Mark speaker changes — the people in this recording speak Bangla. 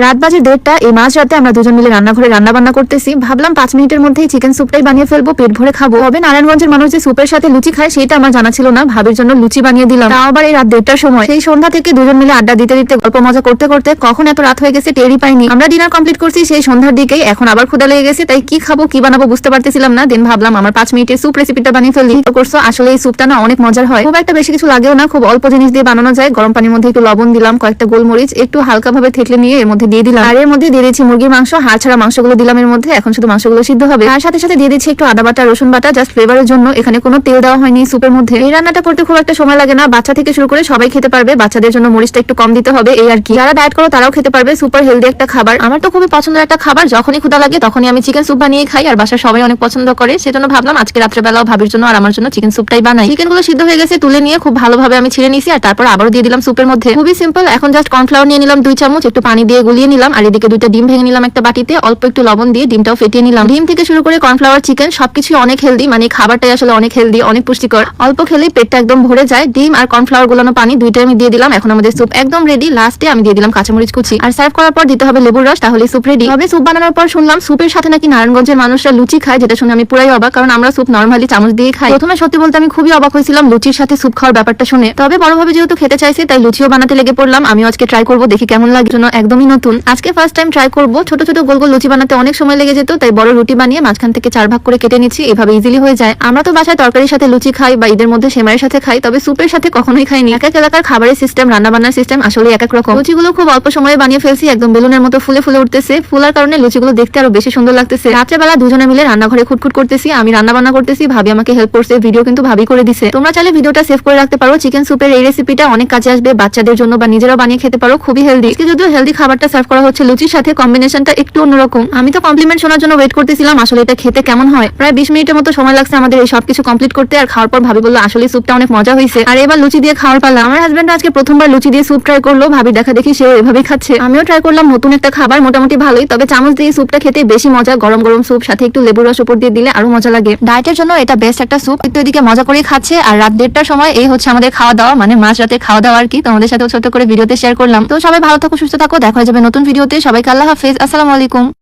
Speaker 1: রাত বাজে 1:30। এই মাঝ রাতে আমরা দুজন মিলে রান্নাঘরে রান্না বান্না করতেছি। ভাবলাম 5 মিনিটের মধ্যেই চিকেন স্যুপটাই বানিয়ে ফেলবো, পেট ভরে খাবো। তবে নারায়ণগঞ্জের মানুষ যে স্যুপের সাথে লুচি খায় সেটা আমার জানা ছিল না। ভাবির জন্য লুচি বানিয়ে দিলাম, তাও আবার এই রাত 1:30টার সময়। সেই সন্ধ্যা থেকে দুজন মিলে আড্ডা দিতে দিতে গল্প মজা করতে করতে কখন এত রাত হয়ে গেছে টেরই পাইনি। আমরা ডিনার কমপ্লিট করছি সেই সন্ধ্যার দিকেই। এখন আবার ক্ষুধা লেগে গেছে, তাই কি খাবো কি বানাবো বুঝতে পারতেছিলাম না। দেন ভাবলাম আমার 5 মিনিটের স্যুপ রেসিপিটা বানিয়ে ফেলি। তো করছো, আসলে এই স্যুপটা না অনেক মজার হয়। খুব একটা বেশি কিছু লাগেও না, খুব অল্প জিনিস দিয়ে বানানো যায়। গরম পানির মধ্যে একটু লবণ দিলাম, কয়েকটা গোলমরিচ একটু হালকা ভাবে থেতলে নিয়ে এর মধ্যে দিয়ে দিলাম। আর এর মধ্যে দিয়ে দিচ্ছি মুরগির মাংস, হাড় ছাড়া মাংসগুলো দিলাম এর মধ্যে। এখন শুধু মাংসগুলো সিদ্ধ হবে। তার সাথে সাথে দিয়ে দিচ্ছি একটু আদা বাটা, রসুন বাটা, জাস্ট ফ্লেভারের জন্য। এখানে কোনো তেল দেওয়া হয়নি স্যুপের মধ্যে। এই রান্নাটা করতে খুব একটা সময় লাগে না, বাচ্চা থেকে শুরু করে সবাই খেতে পারবে। বাচ্চাদের জন্য মরিচটা একটু কম দিতে হবে, এই আর কি। যারা ডায়েট করো তারাও খেতে পারবে। সুপার হেলদি একটা খাবার, আমার তো খুবই পছন্দের একটা খাবার। যখনই ক্ষুধা লাগে তখনই আমি চিকেন স্যুপ বানিয়ে খাই, আর বাসার সবাই অনেক পছন্দ করে। সেজন্য ভাবলাম আজকে রাত্রেবেলাও ভাবির জন্য আর আমার জন্য চিকেন স্যুপটাই বানাই। চিকেনগুলো সিদ্ধ হয়ে গেছে, তুলে নিয়ে খুব ভালোভাবে আমি ছিঁড়ে নিয়েছি, আর তারপর আবারও দিয়ে দিলাম স্যুপের মধ্যে। খুবই সিম্পল। এখন জাস্ট কর্নফ্লাওয়ার নিয়ে নিলাম 2 চামচ, একটু পানি দিয়ে গুলিয়ে নিলাম। আর এদিকে 2টা ডিম ভেঙে নিলাম একটা বাটিতে, অল্প একটু লবণ দিয়ে ডিমটাও ফেটিয়ে নিলাম। ডিম থেকে শুরু করে কর্নফ্লাওয়ার, চিকেন সবকিছু অনেক হেলদি, মানে খাবারটাই আসলে অনেক হেলদি, অনেক পুষ্টিকর। অল্প খেলেই পেটটা একদম ভরে যায়। ডিম আর কর্নফ্লাওয়ার গুলানো পানি দুইটাই আমি দিয়ে দিলাম। এখন আমাদের স্যুপ একদম রেডি। লাস্টে আমি দিয়ে দিলাম কাঁচামরিচ কুচি, আর সার্ভ করার পর দিতে হবে লেবুর রস, তাহলে স্যুপ রেডি হবে। স্যুপ বানানোর পর শুনলাম স্যুপের সাথে নাকি নারায়ণগঞ্জের মানুষরা লুচি খায়, যেটা শুনে আমি পুরাই অবাক, কারণ আমরা স্যুপ নরমালি চামচ দিয়ে খাই। প্রথমে সত্যি বলতে আমি খুবই অবাক হয়েছিলাম লুচির সাথে স্যুপ খাওয়ার ব্যাপারটা শুনে। তবে বড়ভাবে যেহেতু খেতে চাইছে তাই লুচিও বানাতে লেগে পড়লাম। আমিও আজকে ট্রাই করবো, দেখি কেমন লাগে। জন্য একদমই নতুন, আজকে ফার্স্ট টাইম ট্রাই করবো। ছোট ছোট গোল গোল লুচি বানাতে অনেক সময় লেগে যেত, তাই বড় রুটি বানিয়ে মাঝখান থেকে 4 ভাগ করে কেটে নিচ্ছি। এভাবে ইজিলি হয়ে যায়। আমরা তো বাসায় তরকারির সাথে লুচি খাই বা ঈদের মধ্যে সেমাইয়ের সাথে খাই, তবে স্যুপের সাথে কখনোই খাইনি। এক এক এলাকার খাবারের সিস্টেম, রান্না বান্নার সিস্টেম আসলে এক এক রকম। লুচিগুলো খুব অল্প সময়ে বানিয়ে ফেলছি, একদম বেলুনের মতো ফুলে ফুলে উঠতেছে। ফুলার কারণে লুচিগুলো দেখতে আরো বেশি সুন্দর লাগতেছে। রাত্রেবেলা দুজনে মিলে রান্নাঘরে খুটখুট করতেছি, আমি রান্না বান্না করতেছি, ভাবি আমাকে হেল্প করছে। ভিডিও কিন্তু ভাবি করে দিছে। তোমরা চাইলে ভিডিওটা সেভ করে রাখতে পারো। চিকেন স্যুপের এই রেসিপিটা অনেক কাজে আসবে বাচ্চাদের জন্য, বা নিজেরাও বানিয়ে খেতে পারো, খুবই হেলদি। যদিও হেলদি খাবারটা সার্ভ করা হচ্ছে লুচির সাথে, কম্বিনেশনটা একটু অন্যরকম। আমি তো কমপ্লিমেন্ট শোনার জন্য ওয়েট করতেছিলাম আসলে এটা খেতে কেমন হয়। প্রায় 20 মিনিটের মতো সময় লাগছে আমাদের এই সবকিছু কমপ্লিট করতে। আর খাওয়ার পর ভাবি বললো আসলে স্যুপটা অনেক মজা হয়েছে। আর এবার লুচি দিয়ে খাওয়ার পালা। আমার হাজবেন্ড আজকে প্রথমবার লুচি দিয়ে স্যুপ ট্রাই করলো, ভাবি দেখা দেখি সেও এভাবেই খাচ্ছে। আমিও ট্রাই করলাম নতুন একটা খাবার, মোটামুটি ভালোই। তবে চামচ দিয়ে স্যুপটা খেতে বেশি মজা। গরম গরম স্যুপ, সাথে একটু লেবুর রস উপর দিয়ে দিলে আরো মজা লাগে। ডায়েটের জন্য এটা বেস্ট একটা স্যুপ। কিন্তু এদিকে মজা করে খাচ্ছে। আর রাত 1:30টার সময় এই হচ্ছে আমাদের খাওয়া দাওয়া, মানে মাঝ রাতে খাওয়া দাওয়া আর কি। তোমাদের সাথে ছোট করে ভিডিওতে শেয়ার করলাম। তো সবাই ভালো থাকো, সুস্থ থাকো, দেখা হয়ে যাবে নতুন ভিডিওতে। সবাইকে আল্লাহ হাফেজ, আসসালামু আলাইকুম।